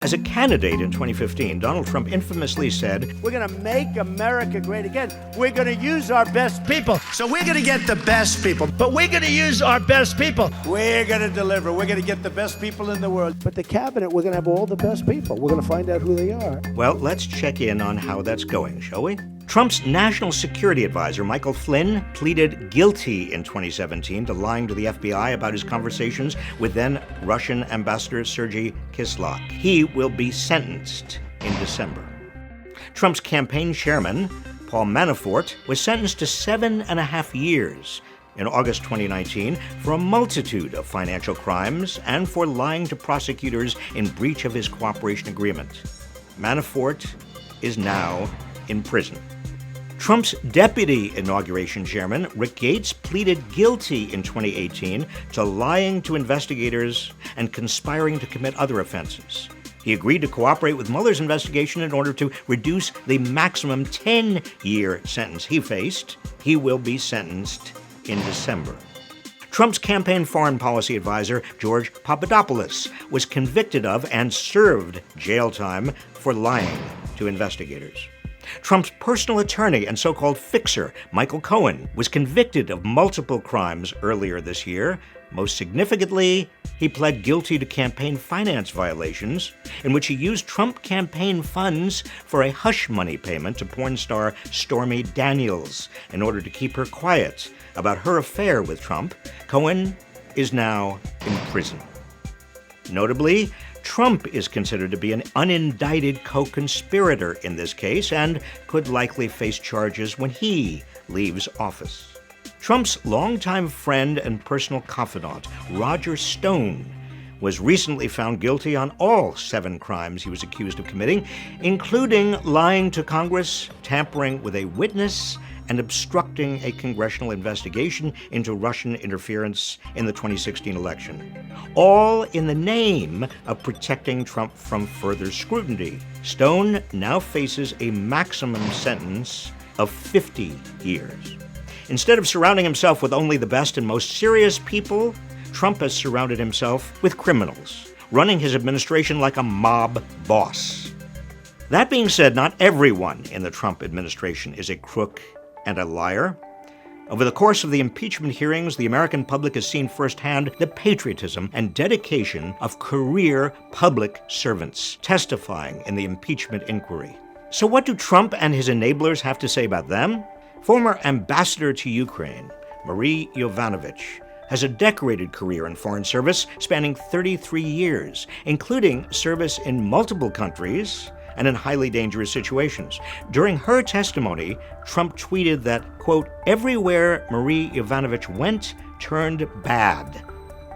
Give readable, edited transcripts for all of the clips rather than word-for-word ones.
As a candidate in 2015, Donald Trump infamously said, "We're going to make America great again. We're going to use our best people. So we're going to get the best people. But we're going to use our best people. We're going to deliver. We're going to get the best people in the world. But the cabinet, we're going to have all the best people. We're going to find out who they are." Well, let's check in on how that's going, shall we? Trump's national security advisor, Michael Flynn, pleaded guilty in 2017 to lying to the FBI about his conversations with then Russian Ambassador Sergei Kislyak. He will be sentenced in December. Trump's campaign chairman, Paul Manafort, was sentenced to 7.5 years in August 2019 for a multitude of financial crimes and for lying to prosecutors in breach of his cooperation agreement. Manafort is now in prison. Trump's deputy inauguration chairman, Rick Gates, pleaded guilty in 2018 to lying to investigators and conspiring to commit other offenses. He agreed to cooperate with Mueller's investigation in order to reduce the maximum 10-year sentence he faced. He will be sentenced in December. Trump's campaign foreign policy advisor, George Padapdopoulos, was convicted of and served jail time for lying to investigators. Trump's personal attorney and so-called fixer, Michael Cohen, was convicted of multiple crimes earlier this year. Most significantly, he pled guilty to campaign finance violations, in which he used Trump campaign funds for a hush money payment to porn star Stormy Daniels in order to keep her quiet about her affair with Trump. Cohen is now in prison. Notably, Trump is considered to be an unindicted co-conspirator in this case and could likely face charges when he leaves office. Trump's longtime friend and personal confidant, Roger Stone, was recently found guilty on all 7 crimes he was accused of committing, including lying to Congress, tampering with a witness, and obstructing a congressional investigation into Russian interference in the 2016 election, all in the name of protecting Trump from further scrutiny. Stone now faces a maximum sentence of 50 years. Instead of surrounding himself with only the best and most serious people, Trump has surrounded himself with criminals, running his administration like a mob boss. That being said, not everyone in the Trump administration is a crook and a liar. Over the course of the impeachment hearings, the American public has seen firsthand the patriotism and dedication of career public servants testifying in the impeachment inquiry. So what do Trump and his enablers have to say about them? Former ambassador to Ukraine, Marie Yavovanovitch, has a decorated career in foreign service spanning 33 years, including service in multiple countries and in highly dangerous situations. During her testimony, Trump tweeted that, quote, "everywhere Marie Yavovanovitch went turned bad,"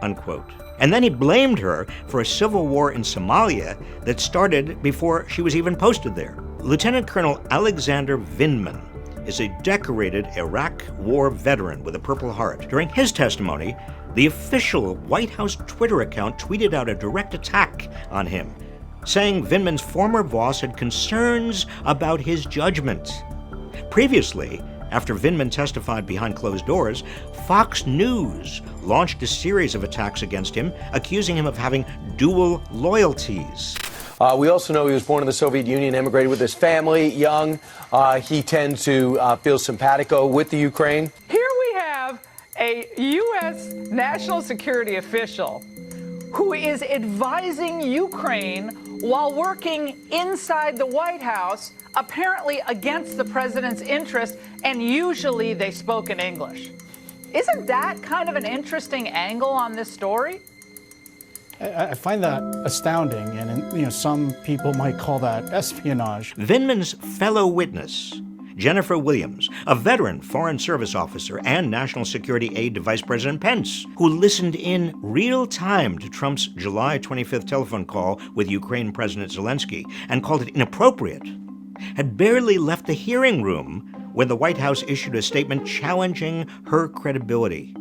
unquote. And then he blamed her for a civil war in Somalia that started before she was even posted there. Lieutenant Colonel Alexander Vindman is a decorated Iraq War veteran with a Purple Heart. During his testimony, the official White House Twitter account tweeted out a direct attack on him, saying Vindman's former boss had concerns about his judgment. Previously, after Vindman testified behind closed doors, Fox News launched a series of attacks against him, accusing him of having dual loyalties. We also know he was born in the Soviet Union, immigrated with his family, young. He tends to feel simpatico with the Ukraine. Here we have a U.S. national security official who is advising Ukraine while working inside the White House, apparently against the president's interest, and usually they spoke in English. Isn't that kind of an interesting angle on this story? I find that astounding, and some people might call that espionage. Vindman's fellow witness, Jennifer Williams, a veteran Foreign Service officer and national security aide to Vice President Pence, who listened in real time to Trump's July 25th telephone call with Ukraine President Zelensky and called it inappropriate, had barely left the hearing room when the White House issued a statement challenging her credibility.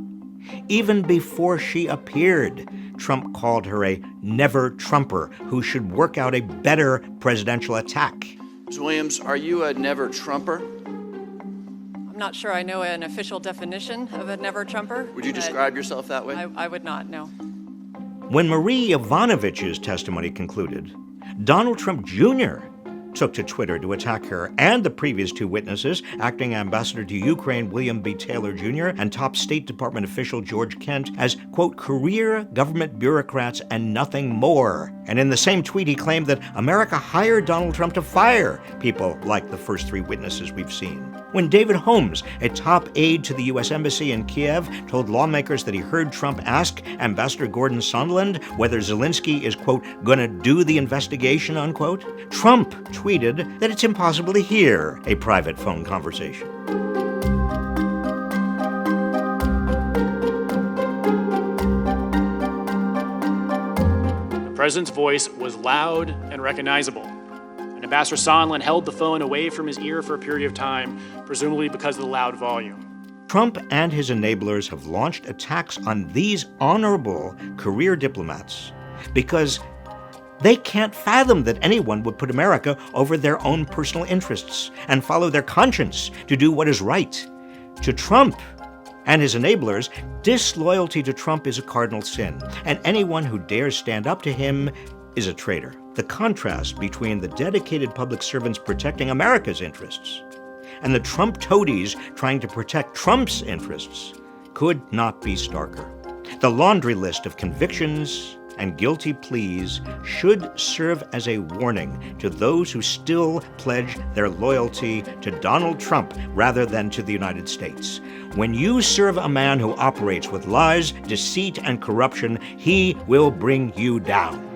Even before she appeared, Trump called her a never-Trumper who should work out a better presidential attack. Ms. Williams, are you a never-Trumper? I'm not sure I know an official definition of a never-Trumper. Would you describe yourself that way? I would not, no. When Marie Yavovanovitch's testimony concluded, Donald Trump Jr. took to Twitter to attack her and the previous two witnesses, acting ambassador to Ukraine William B. Taylor Jr. and top State Department official George Kent as, quote, career government bureaucrats and nothing more. And in the same tweet, he claimed that America hired Donald Trump to fire people like the first three witnesses we've seen. When David Holmes, a top aide to the U.S. Embassy in Kiev, told lawmakers that he heard Trump ask Ambassador Gordon Sondland whether Zelensky is, quote, gonna do the investigation, unquote, Trump tweeted that it's impossible to hear a private phone conversation. The president's voice was loud and recognizable. And Ambassador Sondland held the phone away from his ear for a period of time, presumably because of the loud volume. Trump and his enablers have launched attacks on these honorable career diplomats because they can't fathom that anyone would put America over their own personal interests and follow their conscience to do what is right. To Trump and his enablers, disloyalty to Trump is a cardinal sin, and anyone who dares stand up to him is a traitor. The contrast between the dedicated public servants protecting America's interests and the Trump toadies trying to protect Trump's interests could not be starker. The laundry list of convictions and guilty pleas should serve as a warning to those who still pledge their loyalty to Donald Trump rather than to the United States. When you serve a man who operates with lies, deceit, and corruption, he will bring you down.